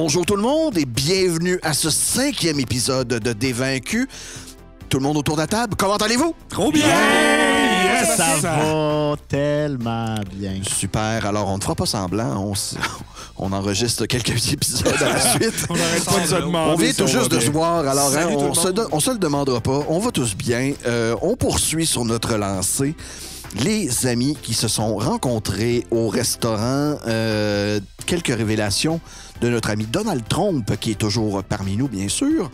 Bonjour tout le monde et bienvenue à ce 5e épisode de Dévaincu. Tout le monde autour de la table, comment allez-vous? Trop bien! Yes, ça va tellement bien. Super, alors on ne fera pas semblant, on enregistre quelques épisodes à la suite. On n'arrête pas de se demander. On vient si tout juste va de se bien. voir, alors Salut tout le monde. on se le demandera pas, on va tous bien. On poursuit sur notre lancée. Les amis qui se sont rencontrés au restaurant, quelques révélations de notre ami Donald Trump, qui est toujours parmi nous, bien sûr.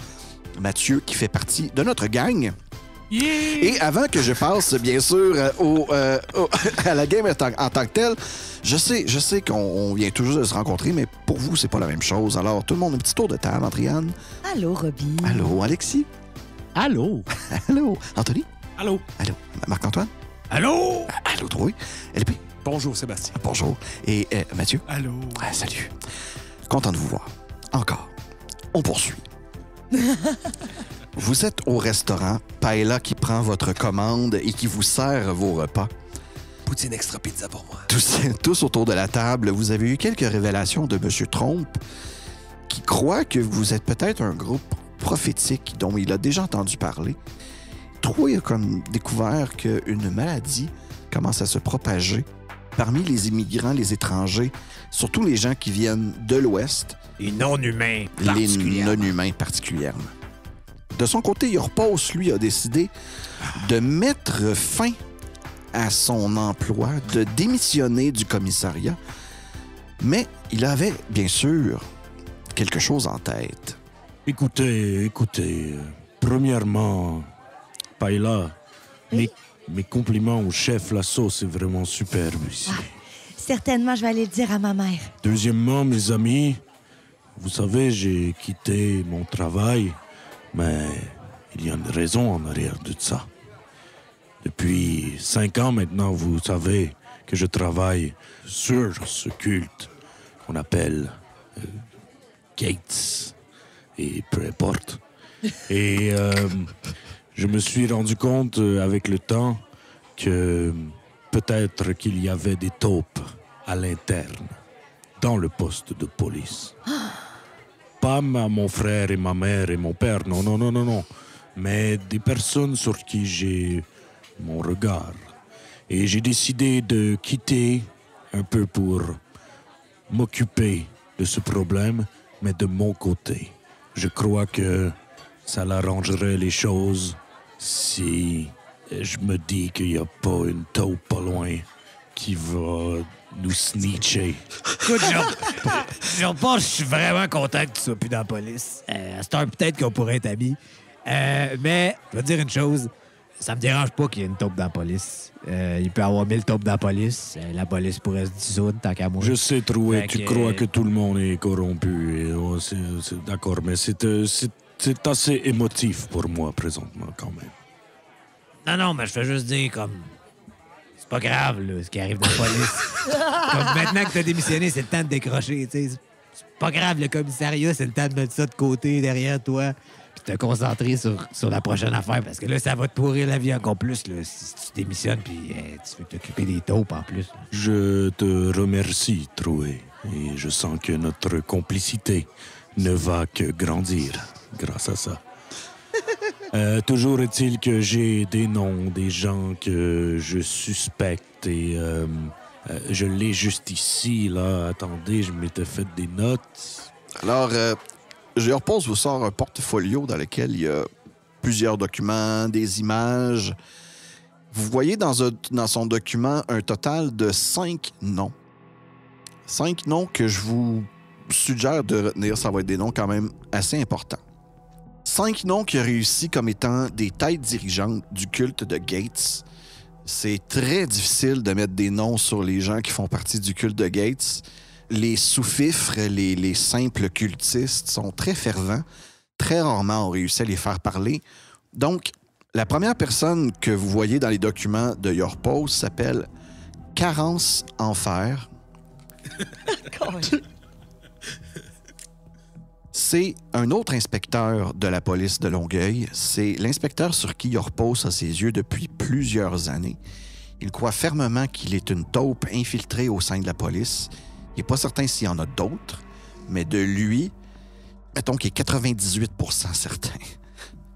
Mathieu, qui fait partie de notre gang. Yeah! Et avant que je passe, bien sûr, à la game en tant que telle, je sais qu'on vient toujours de se rencontrer, mais pour vous, c'est pas la même chose. Alors, tout le monde, un petit tour de table. Andréane. Allô, Robbie. Allô, Alexis. Allô? Allô, Anthony. Allô? Allô, Marc-Antoine. Allô? Allô, Drouet. LP. Bonjour, Sébastien. Bonjour. Et Mathieu. Allô? Salut. Content de vous voir. Encore. On poursuit. Vous êtes au restaurant, Paella qui prend votre commande et qui vous sert vos repas. Poutine extra pizza pour moi. Tous autour de la table, vous avez eu quelques révélations de M. Trump qui croit que vous êtes peut-être un groupe prophétique dont il a déjà entendu parler. Troy a comme découvert qu'une maladie commence à se propager parmi les immigrants, les étrangers, surtout les gens qui viennent de l'Ouest, Les non-humains, les non-humains particulièrement. De son côté, Yorpos, lui, a décidé de mettre fin à son emploi, de démissionner du commissariat, mais il avait, bien sûr, quelque chose en tête. Écoutez, premièrement, Paella, Oui? mes compliments au chef, la sauce est vraiment superbe ici. Certainement, je vais aller le dire à ma mère. Deuxièmement, mes amis, vous savez, j'ai quitté mon travail, mais il y a une raison en arrière de ça. Depuis 5 ans maintenant, vous savez que je travaille sur ce culte qu'on appelle Gates, et peu importe. Et je me suis rendu compte avec le temps que peut-être qu'il y avait des taupes à l'interne, dans le poste de police. Pas mon frère et ma mère et mon père, non. Mais des personnes sur qui j'ai mon regard. Et j'ai décidé de quitter un peu pour m'occuper de ce problème, mais de mon côté. Je crois que ça l'arrangerait les choses si je me dis qu'il n'y a pas une taupe pas loin qui va nous snitcher. Écoute, je pense que je suis vraiment content que tu sois plus dans la police. À cette heure, peut-être qu'on pourrait être amis. Mais, je vais te dire une chose. Ça me dérange pas qu'il y ait une taupe dans la police. Il peut y avoir 1000 taupes dans la police. La police pourrait se dissoudre tant qu'à moi. Je sais, Troué, Fait tu que- crois que tout le monde est corrompu. Et, c'est d'accord, mais c'est assez émotif pour moi présentement quand même. Non, mais je fais juste dire comme... C'est pas grave, là, ce qui arrive dans la police. Comme maintenant que t'as démissionné, c'est le temps de décrocher, tu sais. C'est pas grave, le commissariat, c'est le temps de mettre ça de côté, derrière toi, puis te concentrer sur la prochaine affaire, parce que là, ça va te pourrir la vie encore plus, là, si tu démissionnes, puis tu veux t'occuper des taupes en plus. là. Je te remercie, Troué, et je sens que notre complicité ne va que grandir grâce à ça. Toujours est-il que j'ai des noms, des gens que je suspecte et je l'ai juste ici, là. Attendez, je m'étais fait des notes. Alors, Yorpos vous sort un portfolio dans lequel il y a plusieurs documents, des images. Vous voyez dans son document un total de 5 noms. 5 noms que je vous suggère de retenir. Ça va être des noms quand même assez importants. 5 noms qui ont réussi comme étant des têtes dirigeantes du culte de Gates. C'est très difficile de mettre des noms sur les gens qui font partie du culte de Gates. Les sous-fifres, les simples cultistes sont très fervents. Très rarement on réussit à les faire parler. Donc, la première personne que vous voyez dans les documents de Yorpos s'appelle Carence Enfer. C'est un autre inspecteur de la police de Longueuil. C'est l'inspecteur sur qui Yorpos a ses yeux depuis plusieurs années. Il croit fermement qu'il est une taupe infiltrée au sein de la police. Il n'est pas certain s'il y en a d'autres, mais de lui, mettons qu'il est 98 % certain.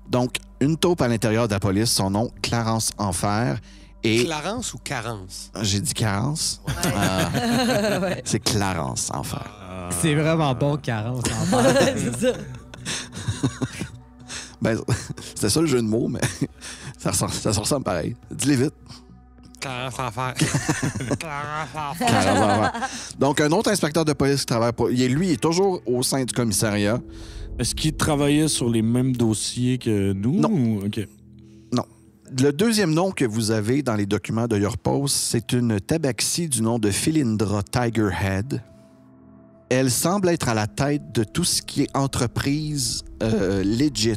Donc, une taupe à l'intérieur de la police, son nom, Clarence Enfer. Et Clarence ou Carence? j'ai dit Clarence. C'est Clarence Enfer. C'est vraiment bon, Carence. En fait. C'est ça. Ben, c'était ça le jeu de mots, mais ça se ressemble pareil. Dis-les vite. Clarence Enfer. Clarence Enfer. Clarence Enfer. Donc, un autre inspecteur de police qui travaille pas. Lui, il est toujours au sein du commissariat. Est-ce qu'il travaillait sur les mêmes dossiers que nous? Non. Ou... OK. Non. Le deuxième nom que vous avez dans les documents de Your Post, c'est une tabaxi du nom de Philindra Tigerhead. Elle semble être à la tête de tout ce qui est entreprise legit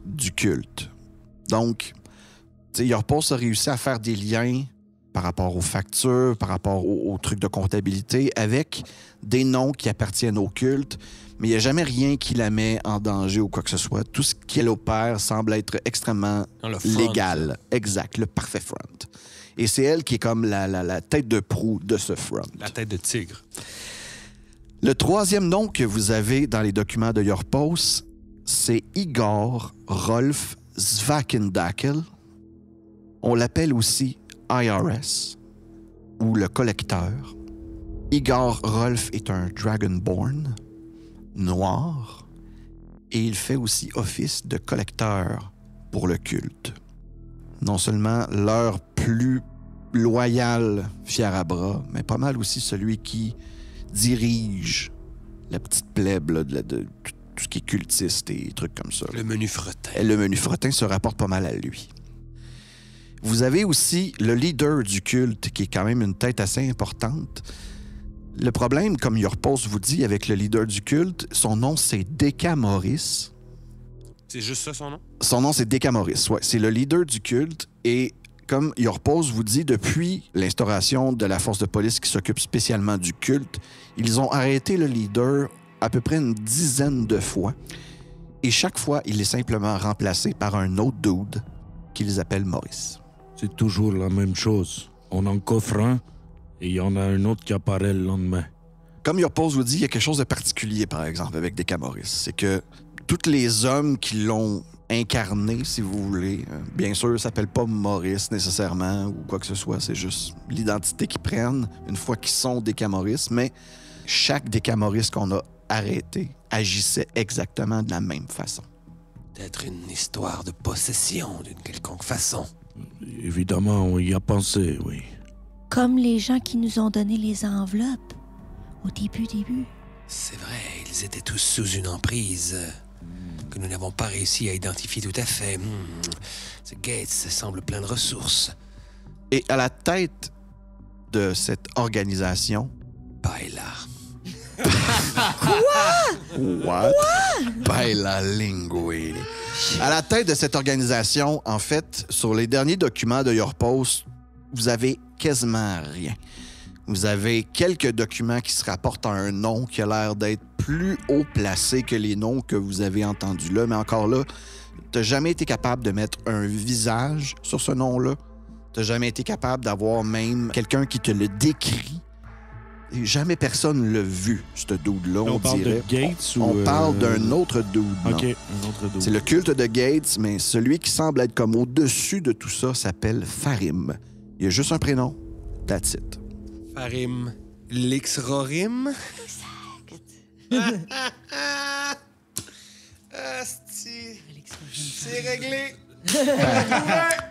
du culte. Donc, Your Post a réussi à faire des liens par rapport aux factures, par rapport aux trucs de comptabilité, avec des noms qui appartiennent au culte, mais il n'y a jamais rien qui la met en danger ou quoi que ce soit. Tout ce qu'elle opère semble être extrêmement Le front. légal. Exact, le parfait front. Et c'est elle qui est comme la tête de proue de ce front. La tête de tigre. Le troisième nom que vous avez dans les documents de Your Post, c'est Igor Rolf Zvakendakel. On l'appelle aussi IRS ou le collecteur. Igor Rolf est un Dragonborn noir et il fait aussi office de collecteur pour le culte. Non seulement leur plus loyal fier à bras, mais pas mal aussi celui qui dirige la petite plèbe là, de tout ce qui est cultiste et trucs comme ça. Le menu fretin. Et le menu fretin se rapporte pas mal à lui. Vous avez aussi le leader du culte, qui est quand même une tête assez importante. Le problème, comme Your Post vous dit, avec le leader du culte, son nom, c'est Deka Morris. C'est juste ça, son nom? Son nom, c'est Deka Morris, ouais. C'est le leader du culte. Et comme Your Post vous dit, depuis l'instauration de la force de police qui s'occupe spécialement du culte, ils ont arrêté le leader à peu près une dizaine de fois. Et chaque fois, il est simplement remplacé par un autre dude qu'ils appellent Morris. C'est toujours la même chose. On en coffre un et il y en a un autre qui apparaît le lendemain. Comme Your Post vous dit, il y a quelque chose de particulier, par exemple, avec Deka Morris. C'est que tous les hommes qui l'ont incarné, si vous voulez, bien sûr, ne s'appellent pas Morris nécessairement ou quoi que ce soit. C'est juste l'identité qu'ils prennent une fois qu'ils sont Deka Morris. Mais chaque Deka Morris qu'on a arrêté agissait exactement de la même façon. Peut-être une histoire de possession d'une quelconque façon. Évidemment, on y a pensé, oui. Comme les gens qui nous ont donné les enveloppes au début. C'est vrai, ils étaient tous sous une emprise que nous n'avons pas réussi à identifier tout à fait. Ce Gates semble plein de ressources. Et à la tête de cette organisation... Baila. What? Baila linguini. À la tête de cette organisation, en fait, sur les derniers documents de Your Post, vous avez quasiment rien. Vous avez quelques documents qui se rapportent à un nom qui a l'air d'être plus haut placé que les noms que vous avez entendus là. Mais encore là, tu n'as jamais été capable de mettre un visage sur ce nom-là. Tu n'as jamais été capable d'avoir même quelqu'un qui te le décrit. Et jamais personne l'a vu, ce dude-là, on parle dirait. de Gates ou... On parle d'un autre dude, non. OK, un autre dude. C'est le culte de Gates, mais celui qui semble être comme au-dessus de tout ça s'appelle Farim. Il y a juste un prénom. That's it. Farim Lixrorim. Asti. C'est réglé.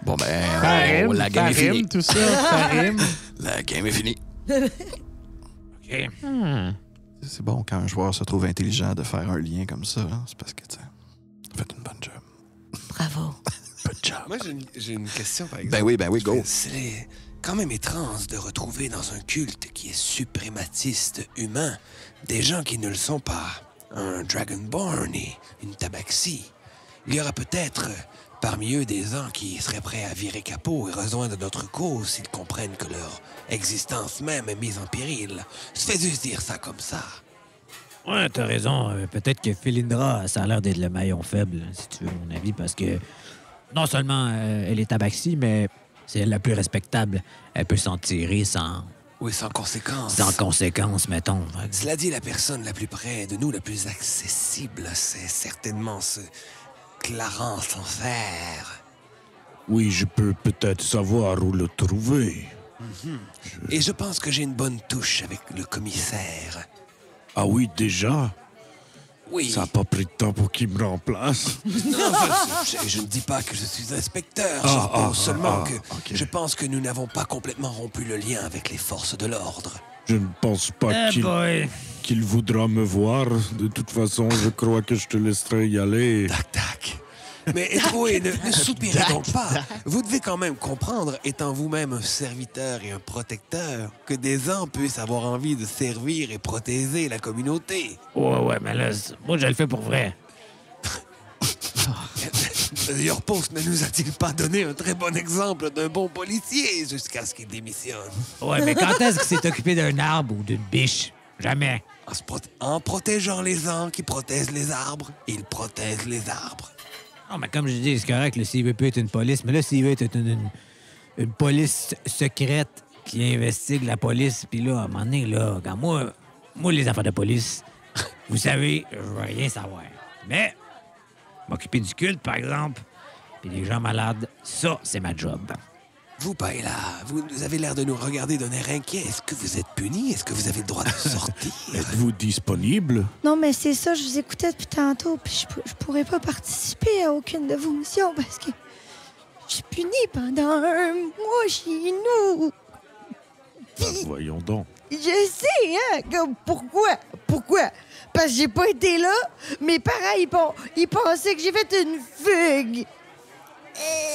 Bon, ben, la game est finie. tout ça, Farim. La game est finie. OK. C'est bon quand un joueur se trouve intelligent de faire un lien comme ça. Hein? C'est parce que, tu sais, t'as fait une bonne job. Bravo. Good job. Moi, j'ai une question, par exemple. Ben oui, go. C'est quand même étrange de retrouver dans un culte qui est suprématiste humain des gens qui ne le sont pas. Un Dragonborn et une Tabaxi. Il y aura peut-être parmi eux des gens qui seraient prêts à virer capot et rejoindre notre cause s'ils comprennent que leur existence même est mise en péril. Je fais juste dire ça comme ça. Ouais, t'as raison. Peut-être que Philindra, ça a l'air d'être le maillon faible, si tu veux mon avis, parce que non seulement elle est tabaxi, mais c'est elle la plus respectable. Elle peut s'en tirer sans Oui, sans conséquence. Sans conséquence, mettons. Cela dit, la personne la plus près de nous, la plus accessible, c'est certainement ce Clarence Enfer. Oui, je peux peut-être savoir où le trouver. Et je pense que j'ai une bonne touche avec le commissaire. Ah oui, déjà? Oui. Ça n'a pas pris de temps pour qu'il me remplace. Non, je ne dis pas que je suis inspecteur. Je pense seulement que je pense que nous n'avons pas complètement rompu le lien avec les forces de l'ordre. Je ne pense pas qu'il voudra me voir. De toute façon, je crois que je te laisserai y aller. Tac, tac. Mais Etroué, ne soupirez donc pas. Vous devez quand même comprendre, étant vous-même un serviteur et un protecteur, que des gens puissent avoir envie de servir et protéger la communauté. Ouais, mais là, moi, je le fais pour vrai. Your Post ne nous a-t-il pas donné un très bon exemple d'un bon policier jusqu'à ce qu'il démissionne? Ouais, mais quand est-ce qu'il s'est occupé d'un arbre ou d'une biche? Jamais. En protégeant les gens qui protègent les arbres, il protège les arbres. Non, mais comme je dis, c'est correct, le CIV peut être une police, mais là, CIV est une police secrète qui investigue la police. Puis là, à un moment donné, là, quand moi, les affaires de police, vous savez, je veux rien savoir. Mais m'occuper du culte, par exemple, puis les gens malades, ça, c'est ma job. Vous, Paella, vous avez l'air de nous regarder d'un air inquiet. Est-ce que vous êtes puni? Est-ce que vous avez le droit de sortir? Êtes-vous disponible? Non, mais c'est ça, je vous écoutais depuis tantôt, puis je pourrais pas participer à aucune de vos missions parce que je suis punie pendant 1 mois chez nous. Voyons donc. Je sais, hein? Pourquoi? Pourquoi? Parce que j'ai pas été là. Mes parents, ils pensaient que j'ai fait une fugue.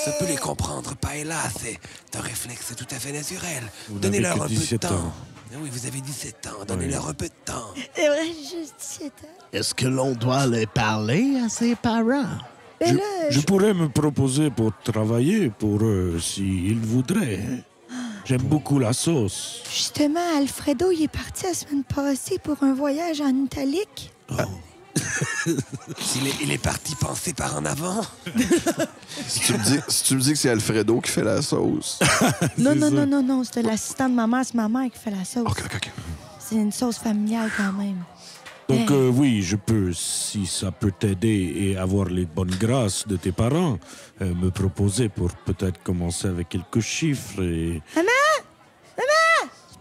Ça peut les comprendre, Paella. C'est un réflexe tout à fait naturel. Vous Donnez-leur n'avez un que peu de 17 temps. ans. Ah oui, vous avez 17 ans. Donnez-leur un peu de temps. C'est vrai, juste 17 ans. Est-ce que l'on doit les parler à ses parents? Ben là, Je pourrais me proposer pour travailler pour eux s'ils voudraient. J'aime beaucoup la sauce. justement, Alfredo, il est parti la semaine passée pour un voyage en italique. Il est parti penser par en avant. Si tu me dis que c'est Alfredo qui fait la sauce. Non, c'était l'assistant de ma mère, c'est ma mère qui fait la sauce. OK. C'est une sauce familiale quand même. Donc oui, je peux, si ça peut t'aider et avoir les bonnes grâces de tes parents, me proposer pour peut-être commencer avec quelques chiffres et... Maman!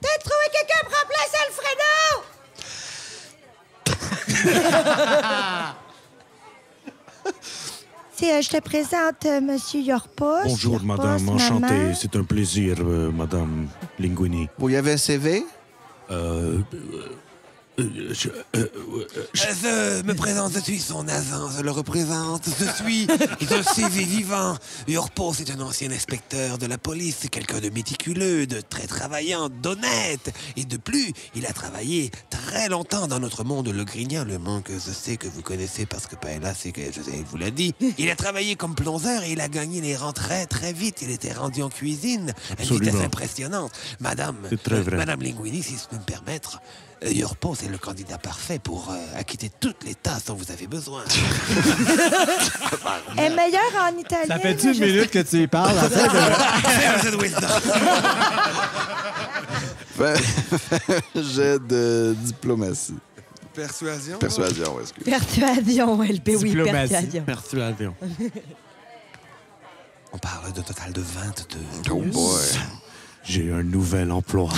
T'as trouvé quelqu'un pour remplacer Alfredo? Je te présente Monsieur Yorpos. Bonjour, Yorpos, madame, enchanté. maman. C'est un plaisir, madame Linguini. Vous y avez un CV? Je me présente, je suis son agent, je le représente. Je suis un CV vivant. Yorpos est un ancien inspecteur de la police, c'est quelqu'un de méticuleux, de très travaillant, d'honnête. Et de plus, il a travaillé très longtemps dans notre monde le grignan, le monde que je sais que vous connaissez parce que Paella, c'est que je vous l'ai dit. Il a travaillé comme plongeur et il a gagné les rangs très, très vite. Il était rendu en cuisine à une vitesse Absolument. impressionnante. Madame Linguini, si je peux me permettre, Yorpos est le candidat parfait pour acquitter toutes les tâches dont vous avez besoin. Elle est meilleure en italien. Ça fait-tu là, une minute que tu y parles? C'est wisdom. J'ai de diplomatie. Persuasion. Persuasion, excuse. Persuasion, LP, oui, Diplomatie. persuasion. Persuasion. On parle d'un total de 22. Oh boy. J'ai un nouvel emploi.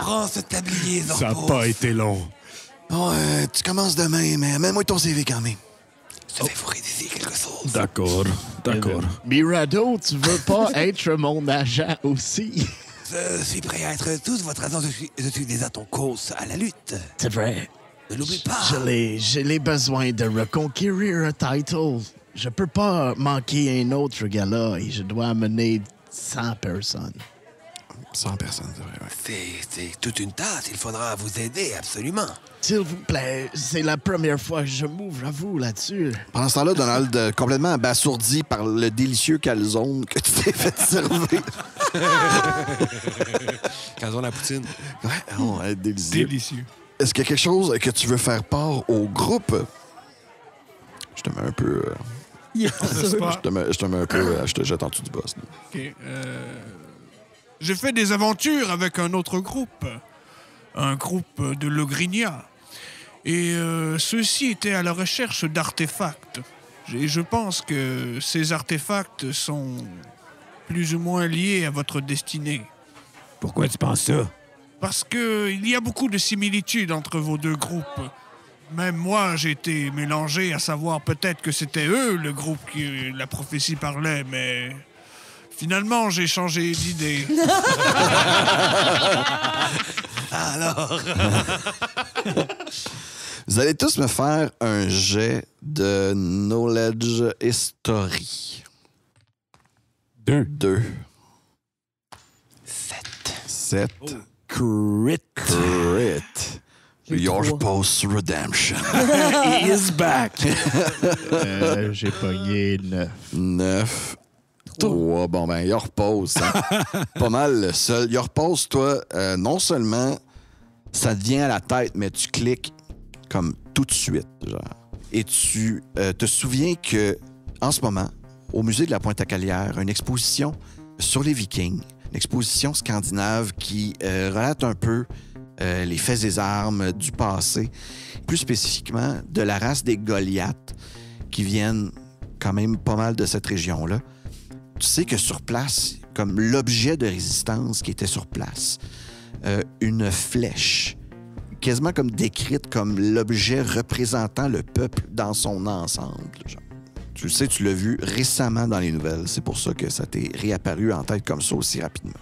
Prends ce tablier, Ça n'a Yorpos. pas été long. Bon, tu commences demain, mais amène-moi ton CV quand même. Je vais vous rédiger quelque chose. D'accord. Mirado, tu veux pas être mon agent aussi? Je suis prêt à être tous votre agent. Je suis déjà ton cause à la lutte. C'est vrai. Ne l'oublie pas. J'ai les besoins de reconquérir un title. Je peux pas manquer un autre gala et je dois amener 100 personnes. 100 personnes, c'est vrai, ouais. C'est toute une tâche. Il faudra vous aider, absolument. S'il vous plaît, c'est la première fois que je m'ouvre à vous là-dessus. Pendant ce temps-là, Donald, complètement abasourdi par le délicieux calzone que tu t'es fait servir. Calzone à poutine. Ouais, on va être délicieux. Délicieux. Est-ce qu'il y a quelque chose que tu veux faire part au groupe? Je te mets un peu... je te mets un peu... je te jette en dessous du boss. là. OK. J'ai fait des aventures avec un autre groupe. Un groupe de Logrinia. Et ceux-ci étaient à la recherche d'artefacts. Et je pense que ces artefacts sont plus ou moins liés à votre destinée. Pourquoi tu penses ça? Parce qu'il y a beaucoup de similitudes entre vos deux groupes. Même moi, j'ai été mélangé à savoir peut-être que c'était eux, le groupe qui la prophétie parlait, mais finalement, j'ai changé d'idée. Alors, Vous allez tous me faire un jet de Knowledge History. 2. 7. Crit. Crit. Your Post Redemption. He is back. J'ai pogné 9. 9. 3. Bon, ben, il repose. Hein. Pas mal le seul. Il repose, toi, non seulement ça te vient à la tête, mais tu cliques comme tout de suite, genre. Et tu te souviens que, en ce moment, au musée de la Pointe-à-Calière, une exposition sur les Vikings, une exposition scandinave qui relate un peu les faits et armes du passé, plus spécifiquement de la race des Goliaths, qui viennent quand même pas mal de cette région-là. Tu sais que sur place, comme l'objet de résistance qui était sur place, une flèche, quasiment comme décrite comme l'objet représentant le peuple dans son ensemble. Genre. Tu le sais, tu l'as vu récemment dans les nouvelles. C'est pour ça que ça t'est réapparu en tête comme ça aussi rapidement.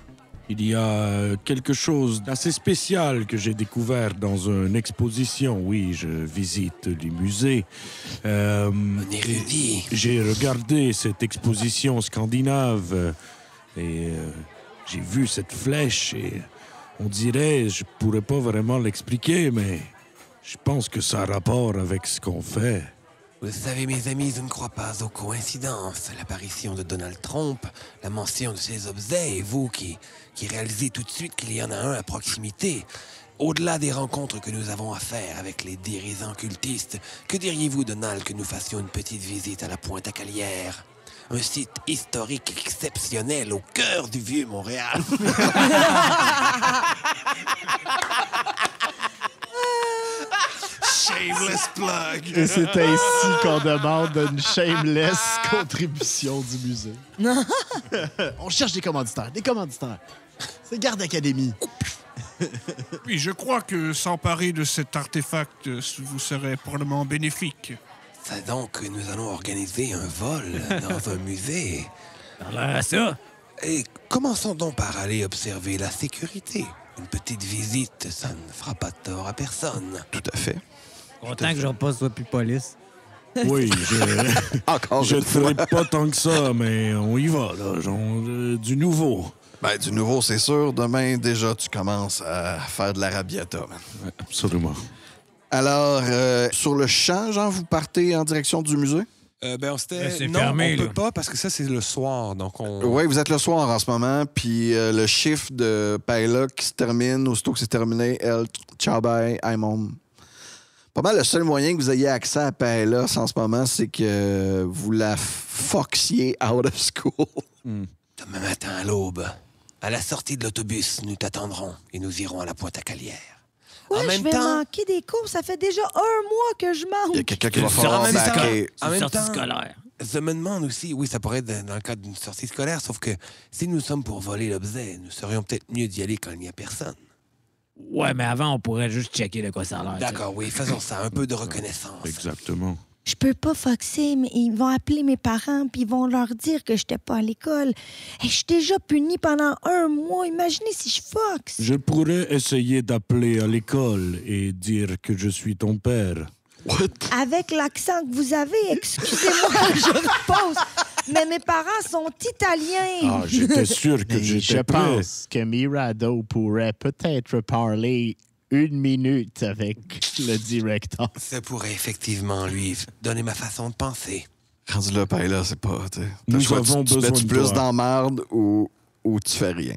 Il y a quelque chose d'assez spécial que j'ai découvert dans une exposition. Oui, je visite les musées. un érudit. J'ai regardé cette exposition scandinave et j'ai vu cette flèche et on dirait, je pourrais pas vraiment l'expliquer, mais je pense que ça a rapport avec ce qu'on fait. Vous savez, mes amis, je ne crois pas aux coïncidences. L'apparition de Donald Trump, la mention de ces objets, et vous qui réalisez tout de suite qu'il y en a un à proximité. Au-delà des rencontres que nous avons à faire avec les dirigeants cultistes, que diriez-vous, Donald, que nous fassions une petite visite à la Pointe-à-Calière? Un site historique exceptionnel au cœur du vieux Montréal. Shameless plug. Et c'est ainsi qu'on demande une shameless contribution du musée. On cherche des commanditaires. C'est Garde Académie. Puis je crois que s'emparer de cet artefact vous serait probablement bénéfique. C'est donc que nous allons organiser un vol dans un musée. Ça? Et commençons donc par aller observer la sécurité. Une petite visite, ça ne fera pas de tort à personne. Tout à fait. Content que je repasse soit plus police. Oui, Encore je ne une fois. ferai pas tant que ça, mais on y va, là. Genre, du nouveau. Ben, du nouveau, c'est sûr. Demain, déjà, tu commences à faire de l'arabiata, man. Ouais, absolument. Alors, sur le champ, genre, vous partez en direction du musée? Ben, c'est non, fermé, on peut là. pas parce que ça, c'est le soir. Donc, Oui, vous êtes le soir en ce moment, puis le chiffre de Paella qui se termine, aussitôt que c'est terminé, elle, ciao, bye, I'm home. Pas mal le seul moyen que vous ayez accès à Paella en ce moment, c'est que vous la foxiez out of school. Demain matin à l'aube, à la sortie de l'autobus, nous t'attendrons et nous irons à la Pointe-à-Calière. Ouais, En même je vais temps- manquer des cours. Ça fait déjà 1 mois que je Il y a manque. quelqu'un qui va En falloir même temps- backer. En même sortie temps, scolaire. je me demande aussi, oui, ça pourrait être dans le cadre d'une sortie scolaire, sauf que si nous sommes pour voler l'objet, nous serions peut-être mieux d'y aller quand il n'y a personne. Ouais, mais avant, on pourrait juste checker de quoi ça a l'air. D'accord, oui, faisons ça, un peu de reconnaissance. Exactement. Je peux pas foxer, mais ils vont appeler mes parents puis ils vont leur dire que j'étais pas à l'école. Et je suis déjà punie pendant 1 mois. Imaginez si je foxe. Je pourrais essayer d'appeler à l'école et dire que je suis ton père. Avec l'accent que vous avez, excusez-moi, je repose. Mais mes parents sont italiens. Ah, j'étais sûr que Mais je j'étais prêt. pense que Mirado pourrait peut-être parler 1 minute avec le directeur. Ça pourrait effectivement lui donner ma façon de penser. Rendu là, Paella, c'est pas... t'sais, t'as Nous le choix, avons tu te besoin mets-tu de plus toi. dans la marde ou tu fais rien?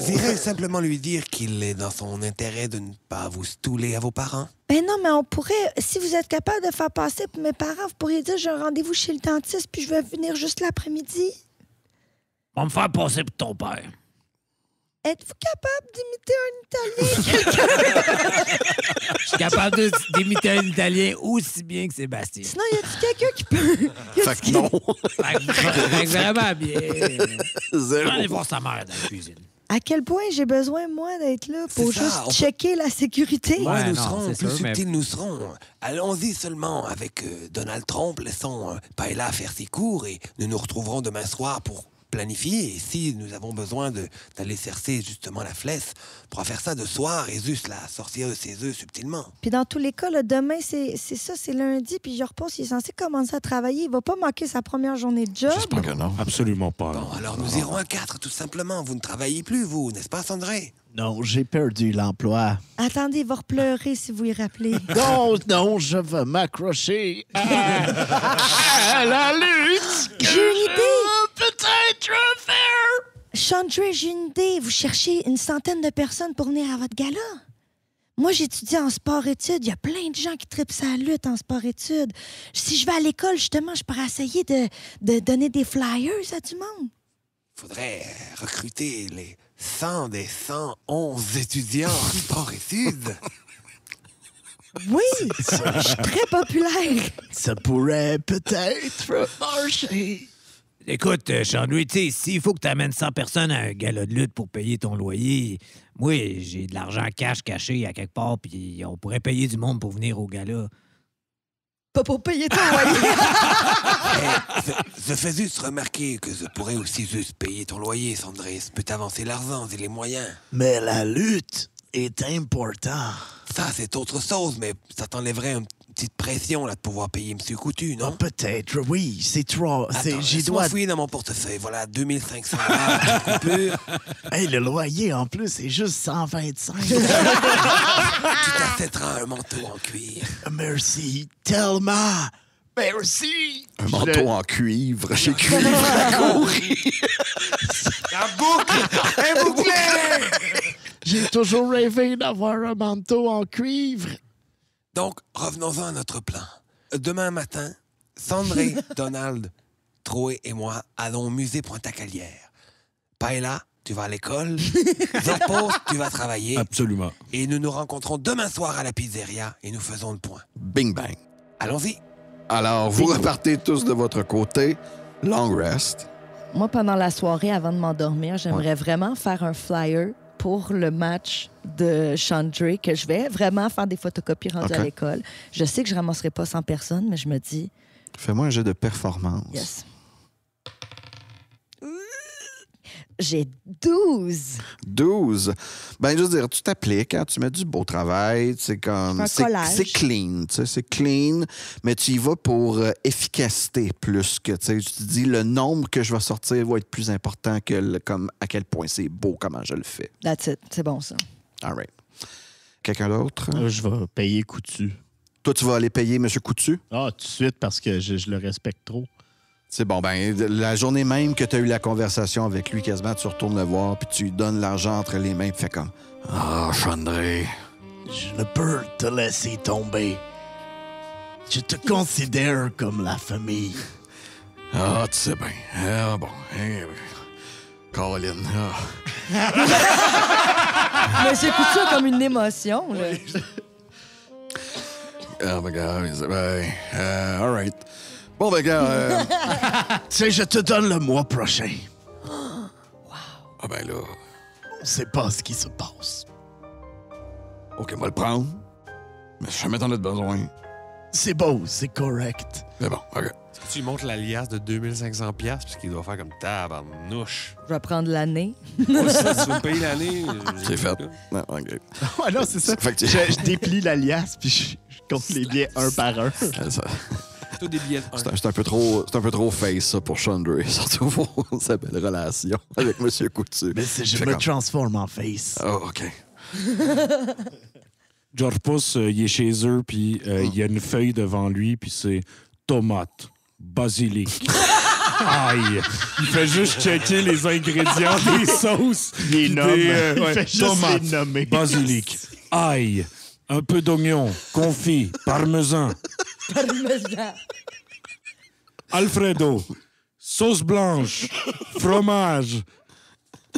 J'irais simplement lui dire qu'il est dans son intérêt de ne pas vous stouler à vos parents. Ben non, mais on pourrait, si vous êtes capable de faire passer pour mes parents, vous pourriez dire j'ai un rendez-vous chez le dentiste puis je vais venir juste l'après-midi. On va me faire passer pour ton père. Êtes-vous capable d'imiter un Italien? Je suis capable d'imiter un Italien aussi bien que Sébastien. Sinon, y a-t-il quelqu'un qui peut... Fait que non. Fait que vraiment bien. Zéro. Allez voir sa mère dans la cuisine. À quel point j'ai besoin, moi, d'être là pour C'est ça, juste on peut- checker la sécurité? Moins Ouais, nous non, serons, c'est plus sûr, mais- subtils nous serons. Allons-y seulement avec Donald Trump. Laissons Paella faire ses cours et nous nous retrouverons demain soir pour planifier. Et si nous avons besoin d'aller chercher justement la flèche, on pourra faire ça de soir et juste la sortir de ses œufs subtilement. Puis dans tous les cas, là, demain, c'est ça, c'est lundi, puis je repose, il est censé commencer à travailler. Il va pas manquer sa première journée de job. J'espère que non. Absolument pas. Bon, alors nous irons à 4, tout simplement. Vous ne travaillez plus, vous, n'est-ce pas, Sandré? Non, j'ai perdu l'emploi. Attendez, il va repleurer si vous y rappelez. Non, non, je vais m'accrocher à la lutte. J'ai une idée! Peut-être faire. Chandra, j'ai une idée. Vous cherchez une centaine de personnes pour venir à votre gala? Moi, j'étudie en sport-études. Il y a plein de gens qui trippent sa lutte en sport-études. Si je vais à l'école, justement, je pourrais essayer de donner des flyers à du monde. Faudrait recruter les 100 des 111 étudiants en sport-études. Oui, je suis très populaire. Ça pourrait peut-être marcher. Écoute, Chandru, tu sais, s'il faut que tu amènes 100 personnes à un gala de lutte pour payer ton loyer, moi, j'ai de l'argent cash caché à quelque part, puis on pourrait payer du monde pour venir au gala. Pas pour payer ton loyer. Je fais juste remarquer que je pourrais aussi juste payer ton loyer, Sandré. Ça peut t'avancer l'argent et les moyens. Mais la lutte est importante. Ça, c'est autre chose, mais ça t'enlèverait une petite pression là, de pouvoir payer M. Coutu, non? Peut-être, oui, c'est trop. Attends, J'y laisse-moi dois. fouiller dans mon portefeuille. Voilà, 2500 $ de coupure. Hey, le loyer, en plus, c'est juste 125. Tu t'achèteras un manteau en cuir. Merci, tellement. Merci. Un manteau en cuivre. J'ai cuivre à courir. La boucle est bouclée! J'ai toujours rêvé d'avoir un manteau en cuivre. Donc, revenons-en à notre plan. Demain matin, Sandré, Donald, Troé et moi allons au musée Pointe-à-Calière. Paella, tu vas à l'école. Zorpo, tu vas travailler. Absolument. Et nous nous rencontrons demain soir à la pizzeria et nous faisons le point. Bing bang. Allons-y. Alors, vous repartez tous de votre côté. Long rest. Moi, pendant la soirée, avant de m'endormir, j'aimerais vraiment faire un flyer pour le match de Chandra, que je vais vraiment faire des photocopies rendues OK. à l'école. Je sais que je ramasserai pas 100 personnes, mais je me dis, Fais-moi un jeu de performance. yes. J'ai 12. 12. Ben, je veux dire, tu t'appliques, hein, tu mets du beau travail, c'est comme... Un collage. C'est clean, tu sais, c'est clean, mais tu y vas pour efficacité plus que, tu sais, tu te dis, le nombre que je vais sortir va être plus important que comme à quel point c'est beau, comment je le fais. That's it. C'est bon, ça. All right. Quelqu'un d'autre? Je vais payer Coutu. Toi, tu vas aller payer M. Coutu? Ah, tout de suite, parce que je le respecte trop. C'est bon, ben, la journée même que tu as eu la conversation avec lui, quasiment, tu retournes le voir, puis tu lui donnes l'argent entre les mains, puis fais comme, ah, Chandré. Je ne peux te laisser tomber. Je te considère comme la famille. Ah, tu sais bien. Ah, bon. Colin. Ah. Mais j'écoute ça comme une émotion, là. Oh my God. Ben, all right. Bon, ben, gars, Tu sais, je te donne le mois prochain. ah ben là, On sait pas ce qui se passe. OK, on va le prendre. Mais si jamais t'en as besoin. C'est beau, c'est correct. C'est bon, OK. Tu lui montres la liasse de 2500$ parce qu'il doit faire comme tabarnouche. Je vais prendre l'année. Moi, ça, tu veux me payer l'année? C'est fait. Non, OK. Ouais, non, c'est ça. Fait que tu- Je déplie la liasse, puis je compte les billets un par un. Ça- Toi, des billets de C'est un peu trop face, ça, pour Chandra, surtout pour sa belle relation avec M. Coutu. Mais je Fait me comme, transforme en face. oh, OK. George Pousse, il est chez eux, puis il y a une feuille devant lui, puis c'est tomate, basilic, ail. Il fait juste checker les ingrédients des sauces. Il nomme. Il ouais, fait juste tomate, les nommer. basilic, ail, un peu d'oignon, confit, parmesan, Alfredo, sauce blanche, fromage,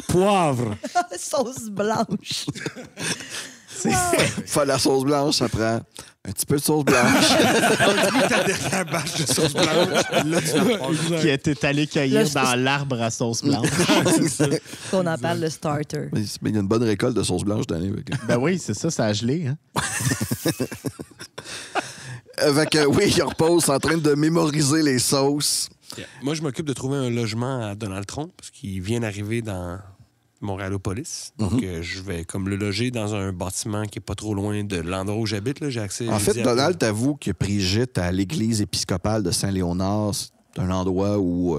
poivre. Sauce blanche. Faire la sauce blanche, ça prend un petit peu de sauce blanche. Ta dernière bâche de sauce blanche. Là, tu la prends. Qui est allé cueillir dans l'arbre à sauce blanche. Qu'on en parle le starter. Mais il y a une bonne récolte de sauce blanche d'année. Ben oui, c'est ça, ça a gelé. Hein? Oui, il repose en train de mémoriser les sauces. Yeah. Moi, je m'occupe de trouver un logement à Donald Trump parce qu'il vient d'arriver dans Montréalopolis. Donc, je vais comme le loger dans un bâtiment qui est pas trop loin de l'endroit où j'habite. Là. J'ai accès. En fait, Donald t'avoue qu'il a pris gîte à l'église épiscopale de Saint-Léonard. C'est un endroit où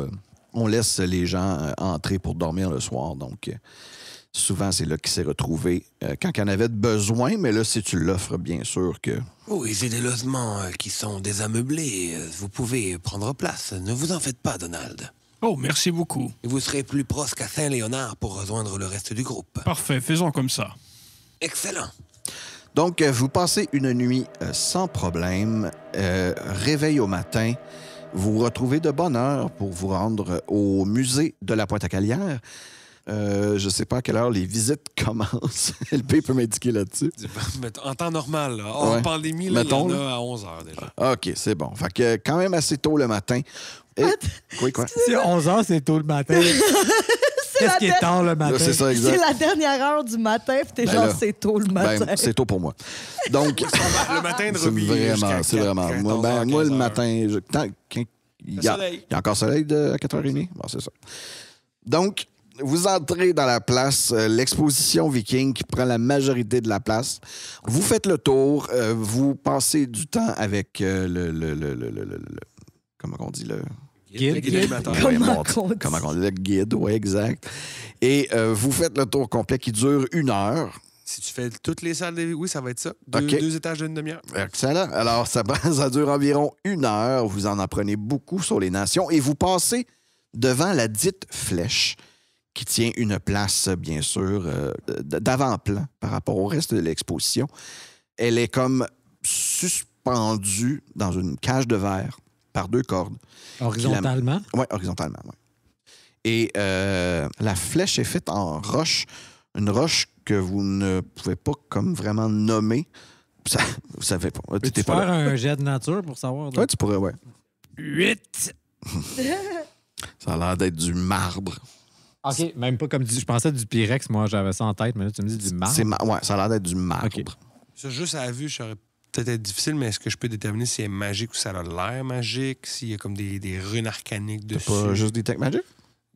on laisse les gens entrer pour dormir le soir. Donc, souvent, c'est là qu'il s'est retrouvé quand il en avait besoin. Mais là, si tu l'offres, bien sûr que... Oui, j'ai des logements qui sont désameublés. Vous pouvez prendre place. Ne vous en faites pas, Donald. Oh, merci beaucoup. Et vous serez plus proche qu'à Saint-Léonard pour rejoindre le reste du groupe. Parfait, faisons comme ça. Excellent. Donc, vous passez une nuit sans problème. Réveil au matin. Vous vous retrouvez de bonne heure pour vous rendre au musée de la Pointe-à-Calière. Je ne sais pas à quelle heure les visites commencent. LP peut m'indiquer là-dessus. En temps normal, là. Hors Ouais. pandémie, là, Mettons, il y en là. a à 11 h déjà. OK, c'est bon. Fait que quand même assez tôt le matin. Oui, quoi? Si 11 h, c'est tôt le matin. Qu'est-ce qui est tard le matin? Là, c'est ça, C'est exact. la dernière heure du matin, puis t'es Ben genre, là, c'est tôt le matin. Ben, c'est tôt pour moi. Donc, Le matin de c'est Roby. vraiment. Moi, le matin, il y a encore soleil à 4h30. Bon, c'est ça. Donc, vous entrez dans la place, l'exposition viking qui prend la majorité de la place. Vous faites le tour, vous passez du temps avec comment on dit le... Guide. Comment on dit le guide, oui, exact. Et vous faites le tour complet qui dure 1 heure. Si tu fais toutes les salles, oui, ça va être ça. OK. 2 étages d'une demi-heure. Excellent. Alors, ça dure environ 1 heure. Vous en apprenez beaucoup sur les nations et vous passez devant la dite flèche qui tient une place, bien sûr, d'avant-plan par rapport au reste de l'exposition. Elle est comme suspendue dans une cage de verre par 2 cordes. Horizontalement? Oui, horizontalement, oui. Et la flèche est faite en roche, une roche que vous ne pouvez pas comme vraiment nommer. Ça, vous savez pas. Peux-tu T'es faire pas là. un jet de nature pour savoir? Oui, tu pourrais, oui. 8! Ça a l'air d'être du marbre. OK, même pas comme je pensais du Pyrex, moi j'avais ça en tête, mais là tu me dis du marbre. Ouais, ça a l'air d'être du marbre. OK. Ça, juste à la vue, ça aurait peut-être être difficile, mais est-ce que je peux déterminer si elle est magique ou ça a l'air magique, s'il y a comme des runes arcaniques T'as dessus? pas juste des Tech Magic?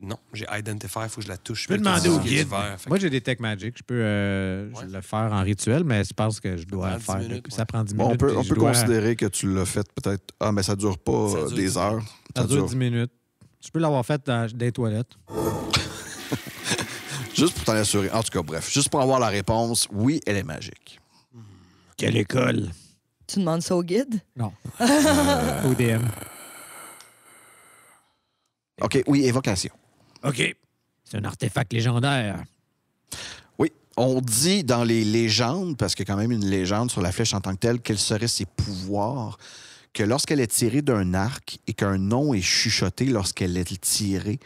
Non, j'ai Identify, il faut que je la touche. Je peux demander au au guide. Moi j'ai des Tech Magic, je peux je le faire en rituel, mais je pense que je dois Ça prend le 10 faire. minutes, Ça prend 10 Bon, minutes. on puis je peut dois- considérer que tu l'as fait peut-être. Ah, mais ça dure pas Ça dure des 10 heures. Ça dure 10 minutes. Tu peux l'avoir fait dans des toilettes. Juste pour t'en assurer. En tout cas, bref, juste pour avoir la réponse, oui, elle est magique. Quelle école? Tu demandes ça au guide? Non. Au DM. OK, oui, évocation. OK. C'est un artefact légendaire. Oui, on dit dans les légendes, parce qu'il y a quand même une légende sur la flèche en tant que telle, quels seraient ses pouvoirs, que lorsqu'elle est tirée d'un arc et qu'un nom est chuchoté lorsqu'elle est tirée,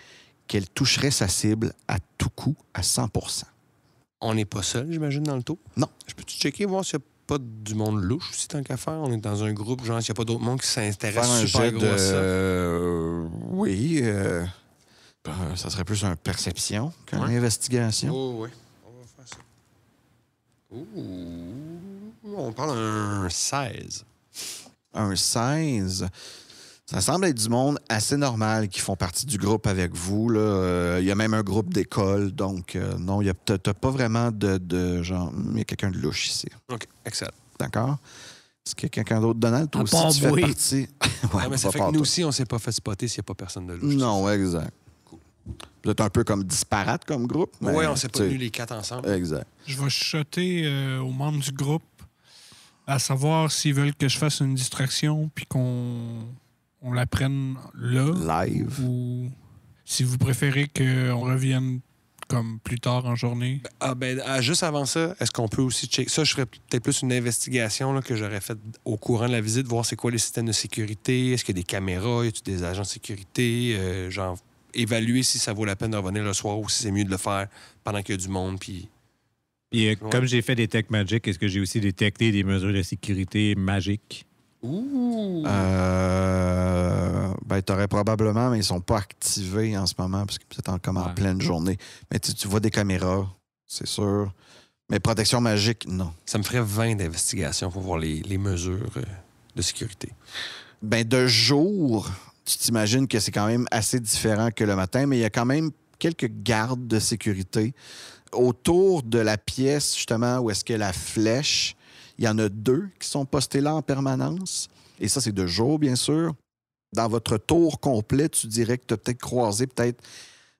qu'elle toucherait sa cible à tout coup, à 100%. On n'est pas seul, j'imagine, dans le taux? Non. Je peux-tu checker, voir s'il n'y a pas du monde louche aussi, tant qu'à faire? On est dans un groupe, genre, s'il n'y a pas d'autres monde qui Faire s'intéresse un super jet gros à ça. oui, ça serait plus un perception qu'une Ouais. investigation. Oh, oui. On va faire ça. Ouh. On parle d'un 16. Un 16. Ça semble être du monde assez normal qui font partie du groupe avec vous. Là. Il y a même un groupe d'école. Donc, non, t'as pas vraiment de genre, il y a quelqu'un de louche ici. OK, excellent. D'accord? Est-ce qu'il y a quelqu'un d'autre? Donald, toi À aussi, part tu fais moi. partie. Ouais, Ah, mais ça pas fait part que nous toi. aussi, on s'est pas fait spotter s'il n'y a pas personne de louche. Non, exact. Vous êtes un peu comme disparate comme groupe. Oui, mais, on s'est pas tu sais, venus les 4 ensemble. Exact. Je vais chuchoter aux membres du groupe à savoir s'ils veulent que je fasse une distraction puis qu'on la prenne là Live. ou si vous préférez qu'on revienne comme plus tard en journée? Juste avant ça, est-ce qu'on peut aussi checker? Ça, je ferais peut-être plus une investigation là, que j'aurais faite au courant de la visite, voir c'est quoi les systèmes de sécurité, est-ce qu'il y a des caméras, y a-t-il des agents de sécurité, genre évaluer si ça vaut la peine de revenir le soir ou si c'est mieux de le faire pendant qu'il y a du monde, puis... Comme j'ai fait des Tech Magic, est-ce que j'ai aussi détecté des mesures de sécurité magiques? Ouh! T'aurais probablement, mais ils sont pas activés en ce moment, parce que peut-être en pleine journée. Mais tu vois des caméras, c'est sûr. Mais protection magique, non. Ça me ferait 20 d'investigations pour voir les mesures de sécurité. De jour, tu t'imagines que c'est quand même assez différent que le matin, mais il y a quand même quelques gardes de sécurité. Autour de la pièce, justement, où est-ce qu'il y a la flèche, il y en a 2 qui sont postés là en permanence. Et ça, c'est de jour, bien sûr. Dans votre tour complet, tu dirais que tu as peut-être croisé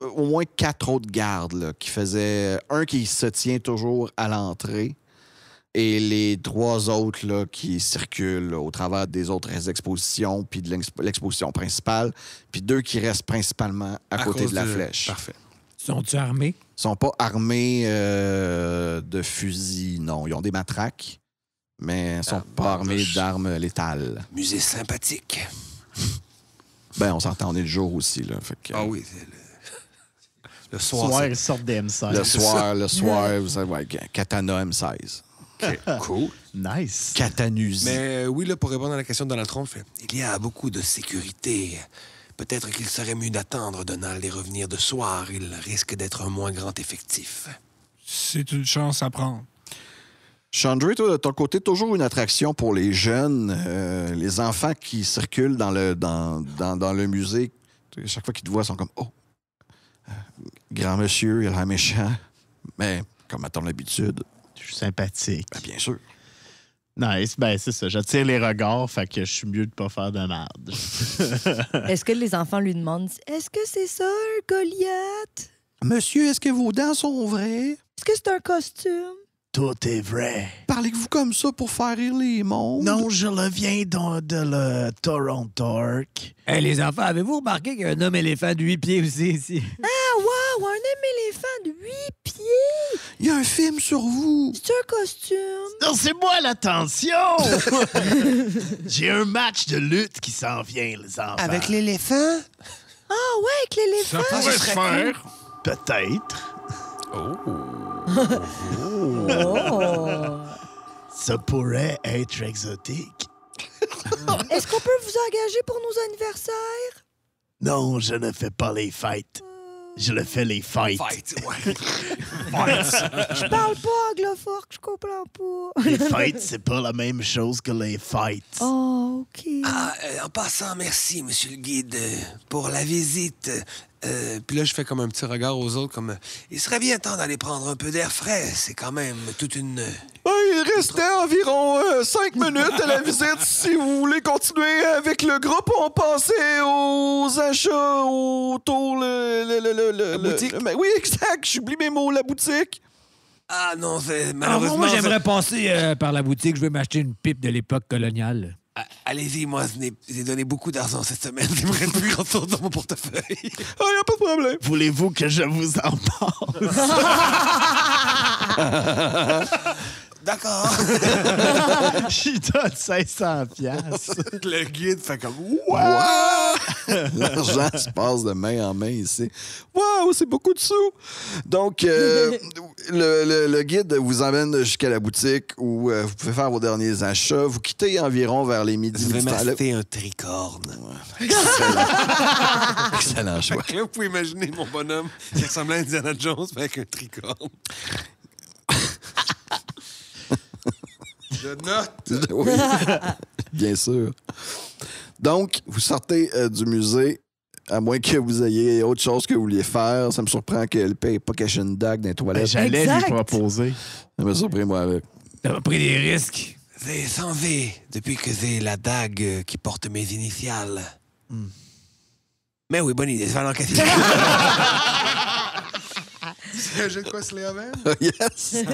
au moins 4 autres gardes là, qui faisaient... Un qui se tient toujours à l'entrée et les 3 autres là, qui circulent là, au travers des autres expositions puis de l'exposition principale, puis 2 qui restent principalement à côté de la flèche. Parfait. Sont-ils armés? Ils sont pas armés de fusils, non. Ils ont des matraques, mais ils sont pas armés d'armes létales. Musée sympathique. On s'entend, on est le jour aussi, là. Fait que, Ah oui, le soir. Soir, ils sortent des M16. le soir, vous savez, katana M16. Okay, cool. Nice. Katanusi. Mais oui, là, pour répondre à la question de Donald Trump, Il y a beaucoup de sécurité. Peut-être qu'il serait mieux d'attendre Donald et revenir de soir. Il risque d'être un moins grand effectif. C'est une chance à prendre. Chandra, toi, de ton côté, toujours une attraction pour les jeunes, les enfants qui circulent dans le musée. Chaque fois qu'ils te voient, ils sont comme « Oh, grand monsieur, il a l'air méchant. » Mais comme à ton habitude. Je suis sympathique. Bien sûr. Nice. C'est ça. J'attire les regards, fait que je suis mieux de pas faire de merde. Est-ce que les enfants lui demandent « Est-ce que c'est ça, un Goliath? Monsieur, est-ce que vos dents sont vraies? Est-ce que c'est un costume? » Tout est vrai. Parlez-vous comme ça pour faire rire les mondes? Non, je reviens de le Toronto. Hey, les enfants, avez-vous remarqué qu'il y a un homme éléphant de 8 pieds aussi ici? Ah, wow! Un homme éléphant de 8 pieds! Il y a un film sur vous. C'est un costume? Non, c'est moi l'attention! J'ai un match de lutte qui s'en vient, les enfants. Avec l'éléphant? Ah, ouais, avec l'éléphant! Ça pourrait se faire. Peut-être. Oh! Ça pourrait être exotique. Est-ce qu'on peut vous engager pour nos anniversaires? Non, je ne fais pas les fêtes. Je le fais les fights. Je parle pas anglophone, je comprends pas. Les fights, c'est pas la même chose que les fights. Oh, OK. En passant, merci, monsieur le guide, pour la visite. puis là, je fais comme un petit regard aux autres, comme... Il serait bien temps d'aller prendre un peu d'air frais. C'est quand même toute une... Il restait environ 5 minutes à la visite. Si vous voulez continuer avec le groupe, on passait aux achats autour La boutique? Oui, exact. J'oublie mes mots, la boutique. Ah non, c'est Alors, malheureusement... moi, j'aimerais passer par la boutique. Je vais m'acheter une pipe de l'époque coloniale. Allez-y, moi, j'ai donné beaucoup d'argent cette semaine. Il me reste plus grand-chose dans mon portefeuille. Il n'y a pas de problème. Voulez-vous que je vous en passe? D'accord. Je donne 500 piastres. Le guide fait comme... L'argent se passe de main en main ici. Waouh, c'est beaucoup de sous. Donc, le guide vous emmène jusqu'à la boutique où vous pouvez faire vos derniers achats. Vous quittez environ vers les midi. Je vais m'acheter un tricorne. Excellent choix. Là, vous pouvez imaginer mon bonhomme qui ressemblait à Indiana Jones avec un tricorne. Je note. Oui, bien sûr. Donc, vous sortez du musée, à moins que vous ayez autre chose que vous vouliez faire. Ça me surprend que le père n'ait pas caché une dague dans les toilettes. J'allais Exact. lui proposer. Ça m'a surpris, moi, avec. T'as pas pris des risques? C'est sans V, depuis que c'est la dague qui porte mes initiales. Mais oui, bonne idée, c'est vraiment qu'est-ce C'est un jeu de quoi, Sléa Man? Yes!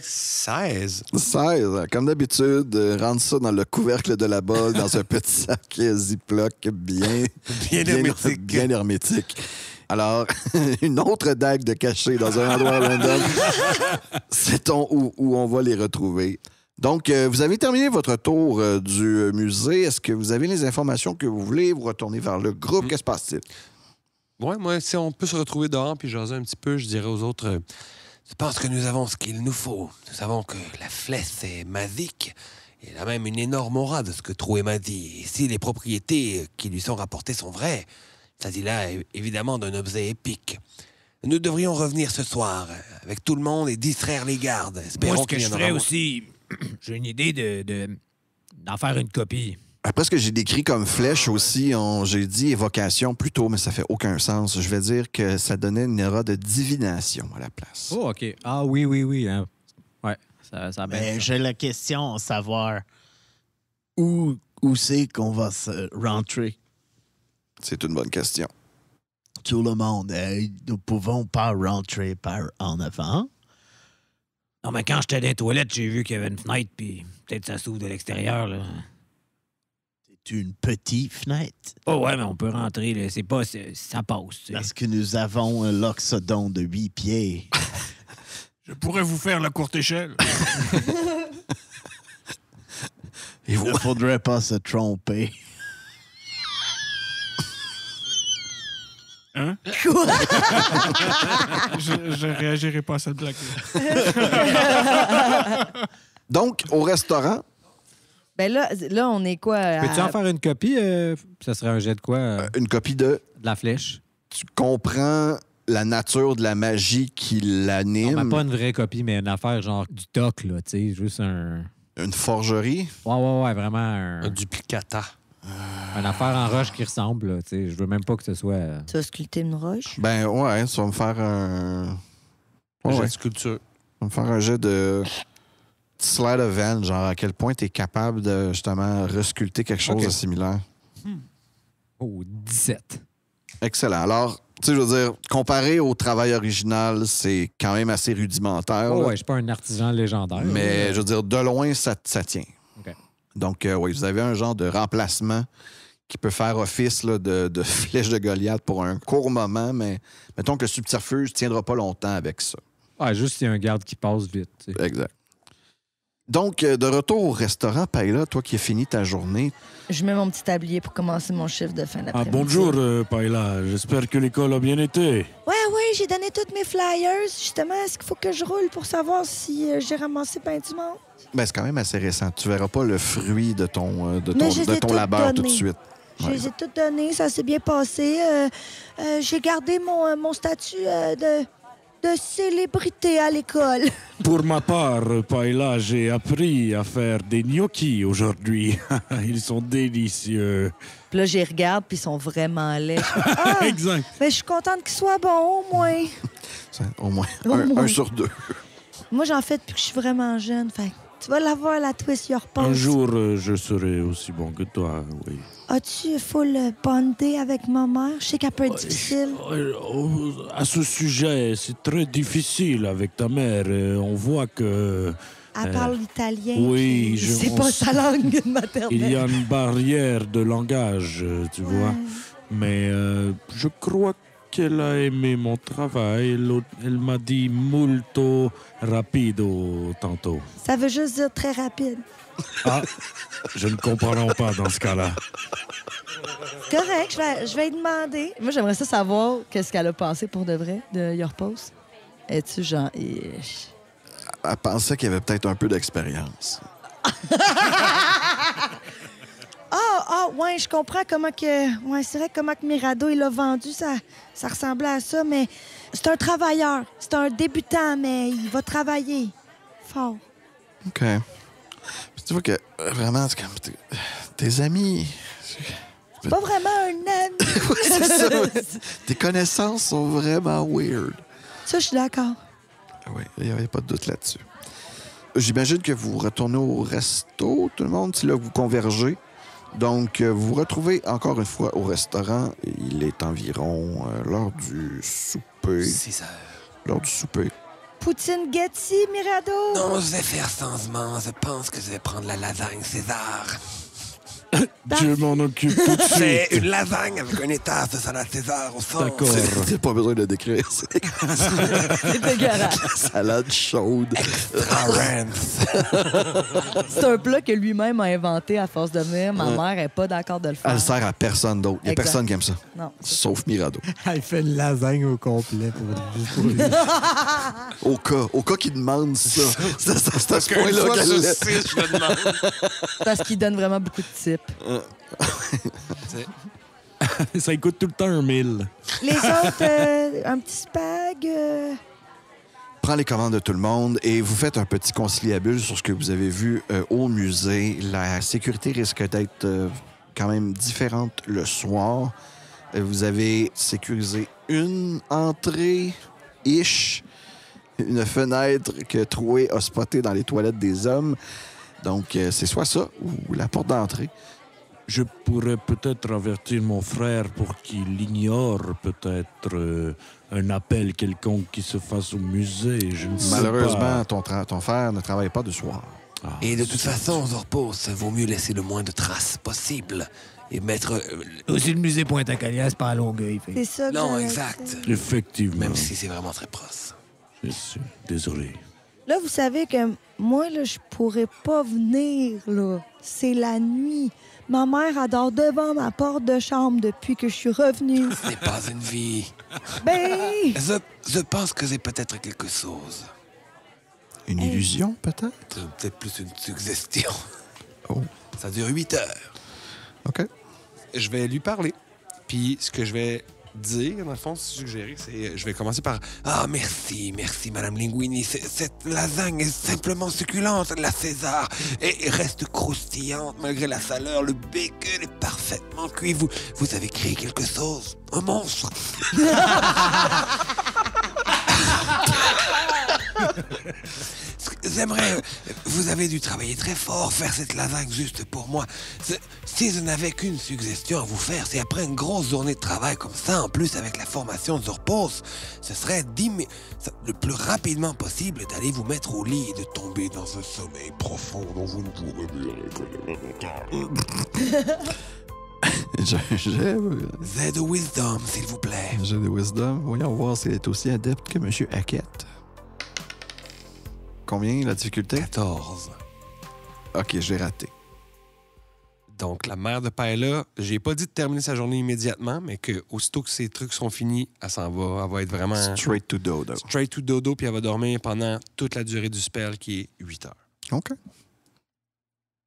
16. 16. Comme d'habitude, rentre ça dans le couvercle de la bolle, dans un petit sac Ziploc bien Bien hermétique. Bien hermétique. Alors, une autre dague de cachée dans un endroit random, sait-on où on va les retrouver? Donc, vous avez terminé votre tour du musée. Est-ce que vous avez les informations que vous voulez? Vous retournez vers le groupe. Qu'est-ce qui se passe-t-il? Ouais, moi, si on peut se retrouver dehors puis jaser un petit peu, je dirais aux autres, je pense que nous avons ce qu'il nous faut. Nous savons que la flèche est magique. Il a même une énorme aura de ce que Troué m'a dit. Et si les propriétés qui lui sont rapportées sont vraies, il s'agit là, évidemment, d'un objet épique. Nous devrions revenir ce soir avec tout le monde et distraire les gardes. Espérons Moi, ce que qu'il y je en aura ferais moins. aussi, j'ai une idée d'en faire une copie. Après ce que j'ai décrit comme flèche aussi, j'ai dit évocation plus tôt, mais ça fait aucun sens. Je vais dire que ça donnait une aura de divination à la place. Oh, OK. Ah oui. Hein. Ouais, ça Mais j'ai la question à savoir où c'est qu'on va se rentrer. C'est une bonne question. Tout le monde, nous pouvons pas rentrer par en avant. Non, mais quand j'étais dans les toilettes, j'ai vu qu'il y avait une fenêtre, puis peut-être ça s'ouvre de l'extérieur, là. C'est une petite fenêtre. Oh ouais, mais on peut rentrer, là. C'est pas... ça passe, tu sais. Parce que nous avons un loxodon de 8 pieds. Je pourrais vous faire la courte échelle. Et Il vous... ne faudrait pas se tromper. Hein? Je réagirai pas à cette blague. Donc, au restaurant, Ben là, on est quoi? Peux-tu en faire une copie? Ça serait un jet de quoi? une copie de... De la flèche? Tu comprends la nature de la magie qui l'anime. Non, mais pas une vraie copie, mais une affaire genre du toc, là, tu sais, juste un... Une forgerie. Ouais, vraiment un... Un duplicata. Une affaire en roche qui ressemble, là, tu sais. Je veux même pas que ce soit... Tu vas sculpter une roche? Ben ouais, ça va me faire un... Un jet Ouais, de sculpture. ça va me faire un jet de... Slide of hand, genre à quel point tu es capable de justement resculpter quelque chose Ok. de similaire. Oh, 17. Excellent. Alors, tu sais, je veux dire, comparé au travail original, c'est quand même assez rudimentaire. Oh, là. ouais, je suis pas un artisan légendaire. Mais je veux dire, de loin, ça tient. OK. Donc, oui, vous avez un genre de remplacement qui peut faire office là, de flèche de Goliath pour un court moment, mais mettons que le subterfuge ne tiendra pas longtemps avec ça. Ouais, juste s'il y a un garde qui passe vite, tu sais. Exact. Donc, de retour au restaurant, Paella, toi qui as fini ta journée, Je mets mon petit tablier pour commencer mon chiffre de fin Ah, d'après-midi. bonjour, Paella. J'espère que l'école a bien été. Ouais, j'ai donné tous mes flyers. Justement, est-ce qu'il faut que je roule pour savoir si j'ai ramassé ben du monde? ben, c'est quand même assez récent. Tu verras pas le fruit de ton, Mais je les ai toutes labeur tout de données. suite. Je Ouais. les ai toutes données, ça s'est bien passé. J'ai gardé mon statut de célébrité à l'école. Pour ma part, Paella, j'ai appris à faire des gnocchis aujourd'hui. Ils sont délicieux. Puis là, j'y regarde, puis ils sont vraiment laids. Ah, Exact. mais je suis contente qu'ils soient bons, au moins. Au moins. Au moins. Un sur deux. Moi, j'en fais depuis que je suis vraiment jeune. Fait que tu vas l'avoir, la twist your pulse. Un jour, je serai aussi bon que toi, oui. As-tu full bondé avec ma mère? Je sais qu'elle peut être difficile. À ce sujet, c'est très difficile avec ta mère. On voit que Elle parle italien. oui, puis je- c'est on pas s- sa langue maternelle. il y a une barrière de langage, tu vois. Mais je crois qu'elle a aimé mon travail. Elle m'a dit molto rapido tantôt. Ça veut juste dire très rapide. Ah, je ne comprends pas dans ce cas-là. Correct, je vais lui demander. Moi, j'aimerais ça savoir qu'est-ce qu'elle a pensé pour de vrai de Your Post. Es-tu genre... Elle pensait qu'il y avait peut-être un peu d'expérience. Ouais, je comprends comment que... Ouais, c'est vrai comment que Mirado, il l'a vendu, ça ressemblait à ça, mais c'est un travailleur. C'est un débutant, mais il va travailler fort. OK. Puis tu vois que vraiment, c'est comme tes amis. C'est pas vraiment un ami. Oui, c'est ça. Tes connaissances sont vraiment weird. Ça, je suis d'accord. Oui, il n'y avait pas de doute là-dessus. J'imagine que vous retournez au resto, tout le monde, si là vous convergez. Donc, vous vous retrouvez encore une fois au restaurant. Il est environ l'heure du souper. 6 heures. L'heure du souper. Poutine Getty, Mirado. Non, je vais faire changement. Je pense que je vais prendre la lasagne César. Je m'en occupe tout de C'est suite. une lasagne avec un étage de salade César au centre. D'accord. T'as pas besoin de le décrire. C'est C'est dégueulasse. salade chaude. C'est un plat que lui-même a inventé à force de venir. Ma mère n'est pas d'accord de le faire. Elle sert à personne d'autre. Il n'y a Exact. personne qui aime ça. Non. Sauf Mirado. Elle fait une lasagne au complet juste pour lui. Au cas qu'il demande ça. C'est à ce Parce qu'une point-là fois qu'elle sur l'a- 6, je le demande. Parce qu'il donne vraiment beaucoup de tips. Ça coûte tout le temps 1 000. Les autres, un petit spag. Prend les commandes de tout le monde et vous faites un petit conciliabule sur ce que vous avez vu au musée. La sécurité risque d'être quand même différente le soir. Vous avez sécurisé une entrée-ish, une fenêtre que Troué a spotée dans les toilettes des hommes. Donc, c'est soit ça ou la porte d'entrée. Je pourrais peut-être avertir mon frère pour qu'il ignore peut-être un appel quelconque qui se fasse au musée. Je ne sais Malheureusement, pas. ton frère ne travaille pas de soir. Ah, Et de toute façon, Zorpos, vaut mieux laisser le moins de traces possible. Et mettre... Aussi, le musée Pointe-à-Calias, c'est pas à Longueuil. fait. C'est ça. que non, j'allais exact. dire. effectivement. Même si c'est vraiment très proche. Je suis désolé. Là, vous savez que moi, là, je pourrais pas venir, là. C'est la nuit. Ma mère adore devant ma porte de chambre depuis que je suis revenue. Ce n'est pas une vie. Ben, Je pense que c'est peut-être quelque chose. Une illusion, peut-être? C'est peut-être plus une suggestion. Oh. Ça dure 8 heures. OK. Je vais lui parler. Puis ce que je vais dire, dans le fond, suggérer, c'est... Je vais commencer par... Ah, merci, Madame Linguini. Cette lasagne est simplement succulente, la César, et reste croustillante malgré la chaleur. Le bacon est parfaitement cuit. Vous avez créé quelque chose, un monstre. J'aimerais... Vous avez dû travailler très fort, faire cette lasagne juste pour moi. Si je n'avais qu'une suggestion à vous faire, c'est après une grosse journée de travail comme ça, en plus avec la formation de Zorpos, ce serait le plus rapidement possible d'aller vous mettre au lit et de tomber dans un sommeil profond dont vous ne pourrez plus J'ai de wisdom, s'il vous plaît. J'ai de wisdom. Voyons voir s'il est aussi adepte que M. Hackett. Combien la difficulté? 14. OK, j'ai raté. Donc, la mère de Paella, j'ai pas dit de terminer sa journée immédiatement, mais que aussitôt que ses trucs sont finis, elle s'en va. Elle va être vraiment Straight to dodo. straight to dodo, puis elle va dormir pendant toute la durée du spell, qui est 8 heures. OK.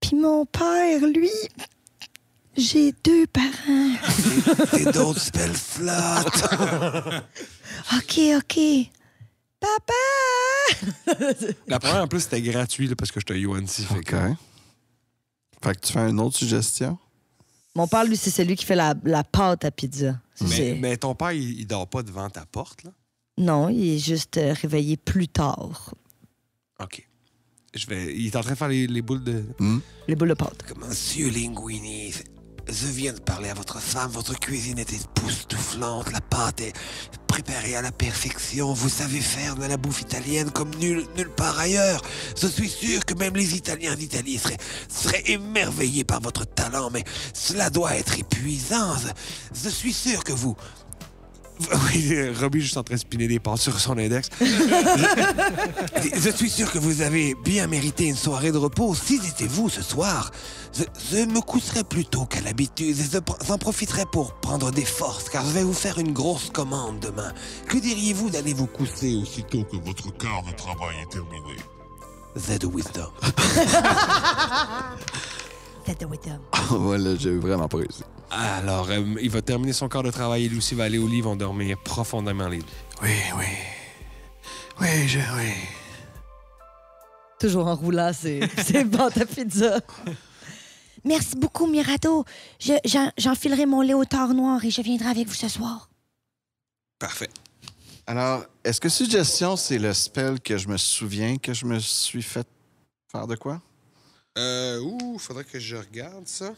puis mon père, lui, j'ai 2 parents. Et d'autres spells flat. OK. Papa! La première, en plus, c'était gratuit là, parce que j'étais UNC. Fait OK. que... Fait que tu fais une autre suggestion? Mon père, lui, c'est celui qui fait la pâte à pizza. Mais ton père, il dort pas devant ta porte, là? Non, il est juste réveillé plus tard. OK. Il est en train de faire les boules de... Les boules de pâte. Monsieur Linguini, je viens de parler à votre femme. Votre cuisine est époustouflante. La pâte est préparée à la perfection. Vous savez faire de la bouffe italienne comme nulle part ailleurs. Je suis sûr que même les Italiens d'Italie seraient émerveillés par votre talent, mais cela doit être épuisant. Je suis sûr que vous... Oui, Robbie est juste en train de spinner des pâtes sur son index. Je suis sûr que vous avez bien mérité une soirée de repos. Si c'était vous ce soir, je me coucherais plus tôt qu'à l'habitude. J'en profiterai pour prendre des forces, car je vais vous faire une grosse commande demain. Que diriez-vous d'aller vous coucher aussitôt que votre quart de travail est terminé? Z de Wisdom. Voilà, j'ai vraiment pas réussi. Alors, il va terminer son quart de travail et lui aussi va aller au lit. Ils vont dormir profondément les deux. Oui. Toujours en roulant, c'est pâte à pizza. Merci beaucoup, Mirado. J'enfilerai mon léotard noir et je viendrai avec vous ce soir. Parfait. Alors, est-ce que suggestion, c'est le spell que je me souviens que je me suis fait faire de quoi? Faudrait que je regarde ça.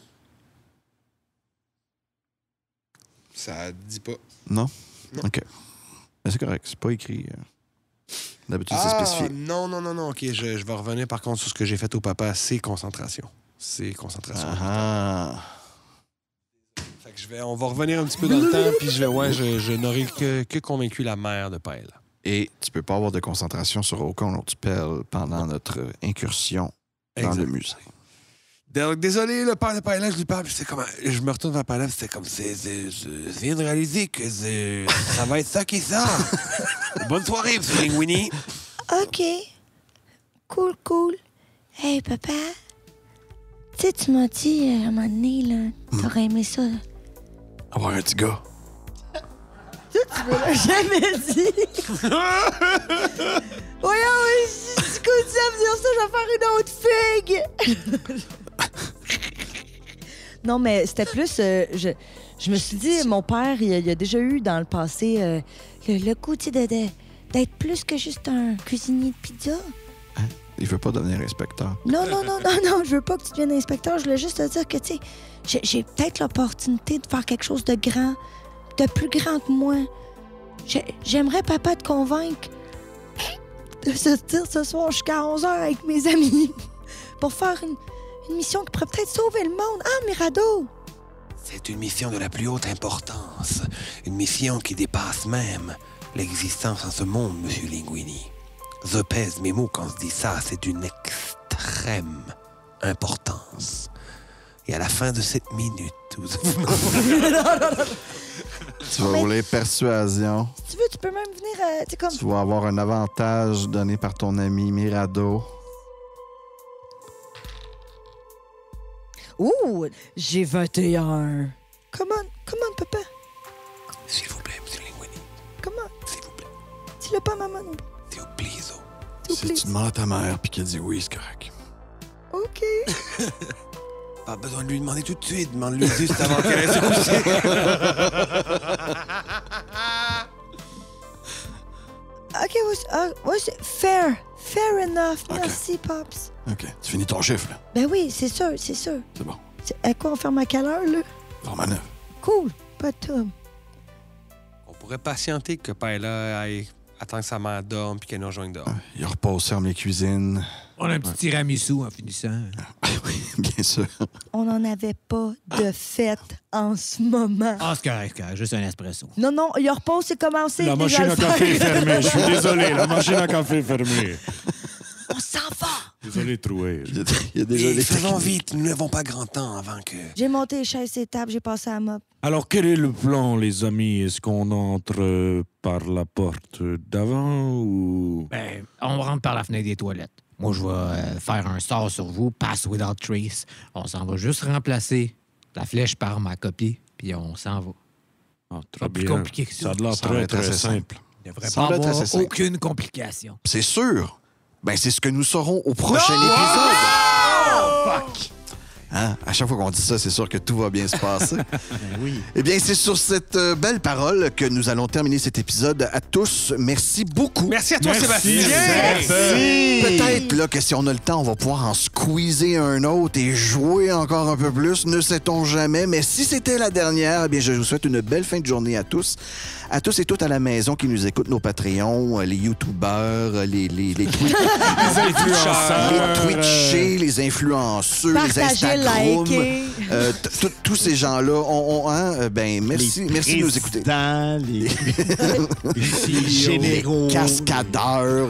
Ça dit pas. Non? Non. OK. Mais c'est correct, c'est pas écrit. D'habitude, c'est spécifié. Non. OK, je vais revenir par contre sur ce que j'ai fait au papa. C'est concentration. c'est concentration. Fait que on va revenir un petit peu dans le temps, puis je n'aurai que convaincu la mère de Paella. Et tu peux pas avoir de concentration sur aucun autre spell pendant notre incursion dans le musée. Donc, désolé, le père de Paella, je lui parle, je me retourne vers Paella, c'était comme, je viens de réaliser que ça va être ça qui sort. Bonne soirée, M. Linguini. OK. Cool. Hey, papa. Tu sais, tu m'as dit, à un moment donné, là, t'aurais aimé ça. Avoir un petit gars. Tu me l'as jamais dit. Voyons, si tu continues à me dire ça, je vais faire une autre figue. Non, mais c'était plus... je me suis dit, mon père, il a déjà eu dans le passé le goût d'être plus que juste un cuisinier de pizza. Hein? Il veut pas devenir inspecteur. Non, je veux pas que tu deviennes inspecteur. Je voulais juste te dire que, tu sais, j'ai peut-être l'opportunité de faire quelque chose de grand, de plus grand que moi. J'aimerais, papa, te convaincre de se dire ce soir jusqu'à 11h avec mes amis pour faire une mission qui pourrait peut-être sauver le monde. Ah, Mirado! C'est une mission de la plus haute importance. Une mission qui dépasse même l'existence en ce monde, Monsieur Linguini. Je pèse mes mots quand je dis ça, c'est d'une extrême importance. Et à la fin de cette minute... Tu vas rouler persuasion. Si tu veux, tu peux même venir... Tu vas avoir un avantage donné par ton ami Mirado. Ouh, j'ai 21. Come on, papa. S'il vous plaît, M. Linguini. Comment? S'il vous plaît. Dis-le pas, maman. S'il vous plaît, Zo. Si tu demandes à ta mère puis qu'elle dit oui, c'est correct. OK. Pas besoin de lui demander tout de suite. Demande-lui juste avant qu'elle aille se coucher. OK, ouais, c'est fair. Fair enough. Merci, Pops. OK. Tu finis ton chiffre, là. Ben oui, c'est sûr. C'est bon. À quoi on ferme à quelle heure, là? Vraiment neuf. Cool. Pas de trouble. On pourrait patienter que Paella aille attendre que sa mère dorme puis qu'elle nous rejoigne dehors. Il repose, ferme les cuisines. On a un petit tiramisu en finissant. Oui, bien sûr. On n'en avait pas de fête en ce moment. Ah, c'est correct. Juste un espresso. Non, il repose, c'est commencé. La machine à café est fermée. Je suis désolé, la machine à café est fermée. On s'en va. Désolé, troué. Il y a déjà les faisons vite, nous n'avons pas grand temps avant que... J'ai monté les chaises et tables, j'ai passé à la mop. Alors, quel est le plan, les amis? Est-ce qu'on entre par la porte d'avant ou... Ben, on rentre par la fenêtre des toilettes. Moi, je vais faire un sort sur vous, pass without trace. On s'en va juste remplacer la flèche par ma copie, puis on s'en va. Ah, très pas plus bien. compliqué que ça. Ça a l'air Ça va être très assez simple. Il ne devrait Ça pas va être avoir assez simple. aucune complication. C'est sûr. Ben, c'est ce que nous saurons au prochain épisode. Fuck! Hein? À chaque fois qu'on dit ça, c'est sûr que tout va bien se passer. Oui. Eh bien, c'est sur cette belle parole que nous allons terminer cet épisode. À tous, merci beaucoup. Merci à toi, Sébastien! Merci. Peut-être là, que si on a le temps, on va pouvoir en squeezer un autre et jouer encore un peu plus. Ne sait-on jamais. Mais si c'était la dernière, eh bien, je vous souhaite une belle fin de journée à tous. À tous et toutes à la maison qui nous écoutent, nos Patreons, les YouTubeurs, les influenceurs. les Twitchers, les influenceux, les Partagez, Instagram, likez. tous ces gens-là, ben merci de nous écouter. Les généraux. Les cascadeurs,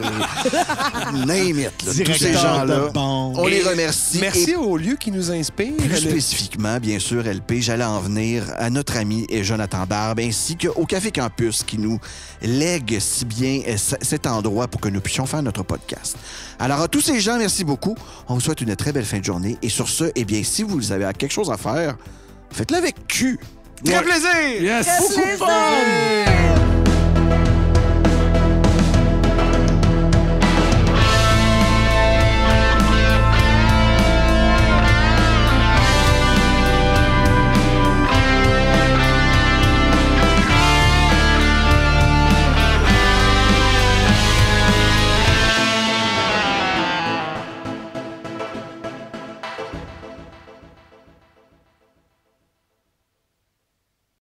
name it, là, tous ces Directeurs gens-là. de bande. On les remercie. Merci Et au lieu qui nous inspire. plus spécifiquement, bien sûr, LP, j'allais en venir à notre ami Jonathan Barbe, ainsi qu'au Café Campus qui nous lègue si bien cet endroit pour que nous puissions faire notre podcast. Alors, à tous ces gens, merci beaucoup. On vous souhaite une très belle fin de journée. Et sur ce, eh bien, si vous avez quelque chose à faire, faites-le avec Q. Très plaisir! Yes! Plaisir.